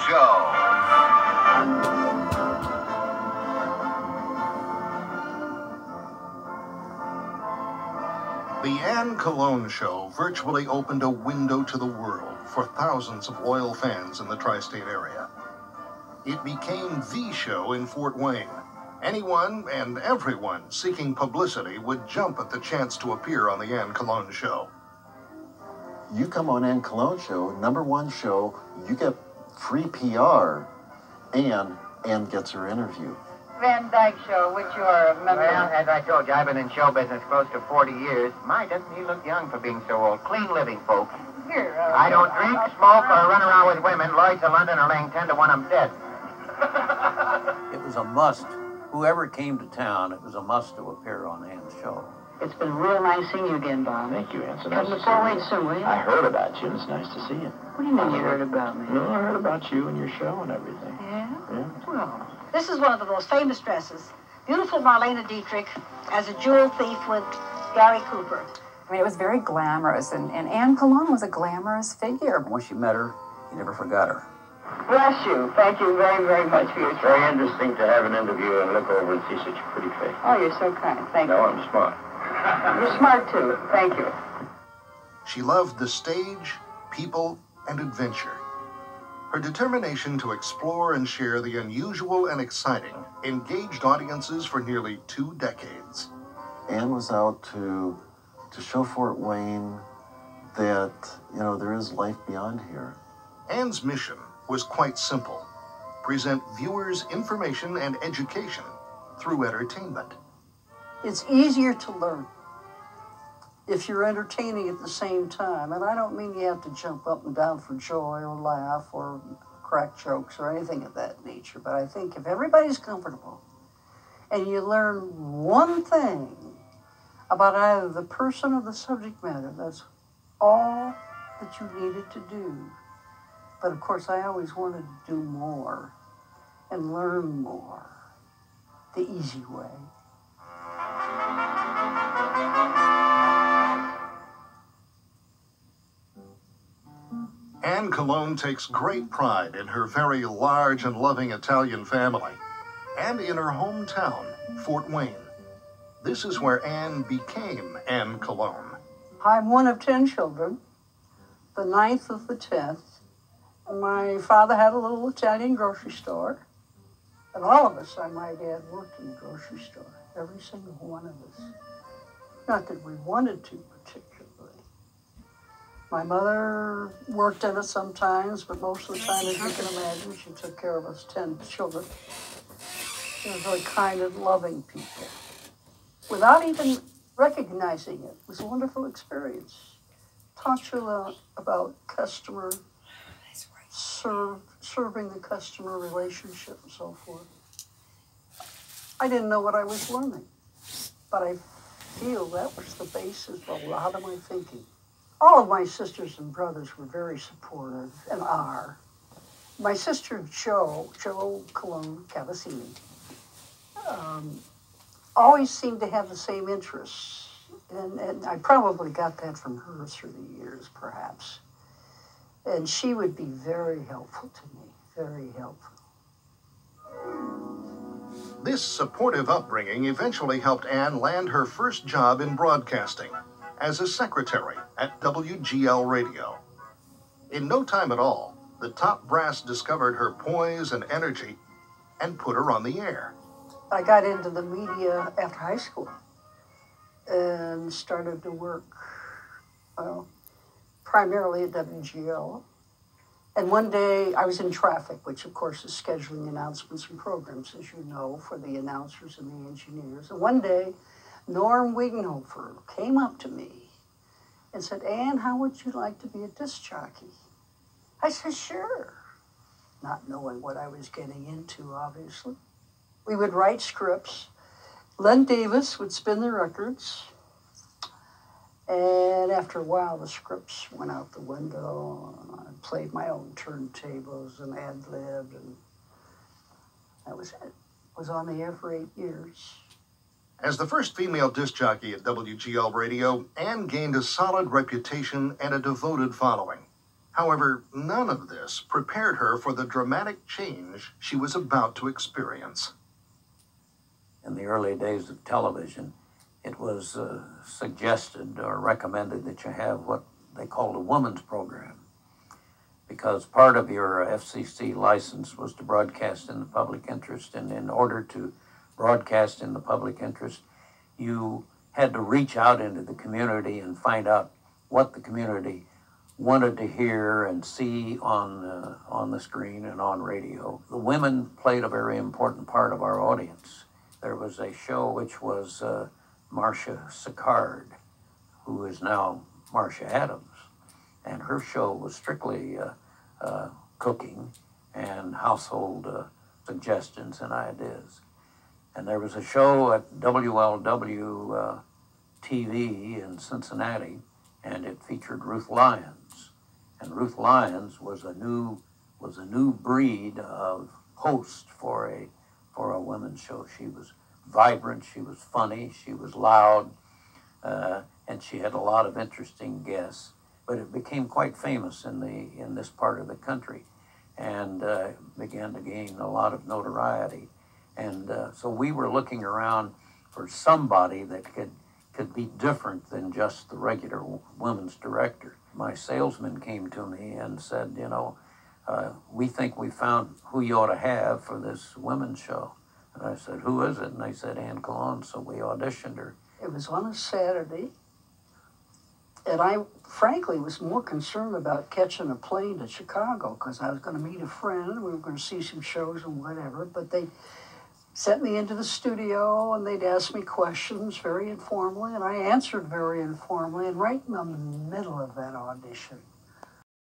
Show. The Ann Colone Show virtually opened a window to the world for thousands of loyal fans in the tri-state area. It became the show in Fort Wayne. Anyone and everyone seeking publicity would jump at the chance to appear on the Ann Colone Show. You come on Ann Colone Show, #1 show, you get free PR, and Ann gets her interview. Van Dyke Show, which you are a member Well, of. as I told you, I've been in show business close to 40 years. My, doesn't he look young for being so old? Clean living, folks. Here, I don't drink, smoke, or run around with women. Lloyd's of London are laying 10 to 1 I'm dead. It was a must. Whoever came to town, it was a must to appear on Ann's show. It's been real nice seeing you again, Bob. Thank you, Ann. So Come nice to Fort Wayne soon, will you? I heard about you, and it's nice to see you. What do you mean you heard about me? No, I heard about you and your show and everything. Yeah? Yeah. Well, This is one of the most famous dresses. Beautiful Marlena Dietrich as a jewel thief with Gary Cooper. I mean, it was very glamorous, and Ann Colone was a glamorous figure. Once you met her, you never forgot her. bless you. Thank you very, very much for your It's very time. interesting to have an interview and look over and see such a pretty face. Oh, you're so kind. Thank No, you. I'm smart. You're smart, too. Thank you. She loved the stage, people, and adventure. Her determination to explore and share the unusual and exciting engaged audiences for nearly 2 decades. Ann was out to show Fort Wayne that, there is life beyond here. Ann's mission was quite simple: present viewers information and education through entertainment. It's easier to learn if you're entertaining at the same time. And I don't mean you have to jump up and down for joy or laugh or crack jokes or anything of that nature. But I think if everybody's comfortable and you learn one thing about either the person or the subject matter, that's all that you needed to do. But of course, I always wanted to do more and learn more the easy way. Ann Colone takes great pride in her very large and loving Italian family and in her hometown, Fort Wayne. This is where Ann became Ann Colone. I'm one of 10 children, the 9th of the 10th. My father had a little Italian grocery store, and all of us, I might add, worked in the grocery store, every single one of us. Not that we wanted to particularly. My mother worked in it sometimes, but most of the time, as you can imagine, she took care of us 10 children. They were very kind and loving people. Without even recognizing it, it was a wonderful experience. Taught you about customer, serving the customer relationship and so forth. I didn't know what I was learning, but I feel that was the basis for a lot of my thinking. All of my sisters and brothers were very supportive and are. My sister Jo Colone Cavassini, always seemed to have the same interests. And I probably got that from her through the years, perhaps. And she would be very helpful to me, very helpful. This supportive upbringing eventually helped Ann land her first job in broadcasting as a secretary at WGL Radio. In no time at all, the top brass discovered her poise and energy and put her on the air. I got into the media after high school and started to work primarily at WGL. And one day I was in traffic, which of course is scheduling announcements and programs, as you know, for the announcers and the engineers. And one day, Norm Wigenhofer came up to me and said, "Ann, how would you like to be a disc jockey?" I said, "Sure," not knowing what I was getting into, obviously. We would write scripts. Len Davis would spin the records. And after a while, the scripts went out the window. And I played my own turntables and ad-libbed, and that was it. I was on the air for 8 years. As the first female disc jockey at WGL Radio, Ann gained a solid reputation and a devoted following. However, none of this prepared her for the dramatic change she was about to experience. In the early days of television, it was suggested or recommended that you have what they called a woman's program, because part of your FCC license was to broadcast in the public interest, and in order to broadcast in the public interest, you had to reach out into the community and find out what the community wanted to hear and see on the screen and on radio. The women played a very important part of our audience. There was a show which was Marcia Sicard, who is now Marcia Adams, and her show was strictly cooking and household suggestions and ideas. And there was a show at WLW TV in Cincinnati, and it featured Ruth Lyons. And Ruth Lyons was a new breed of host for a women's show. She was vibrant, she was funny, she was loud, and she had a lot of interesting guests. But it became quite famous in this part of the country, and began to gain a lot of notoriety. And so we were looking around for somebody that could be different than just the regular women's director. My salesman came to me and said, you know, we think we found who you ought to have for this women's show. And I said, who is it? And they said, Ann Colone. So we auditioned her. It was on a Saturday, and I frankly was more concerned about catching a plane to Chicago because I was going to meet a friend. We were going to see some shows and whatever, but they sent me into the studio and they'd ask me questions very informally, and I answered very informally. And right in the middle of that audition,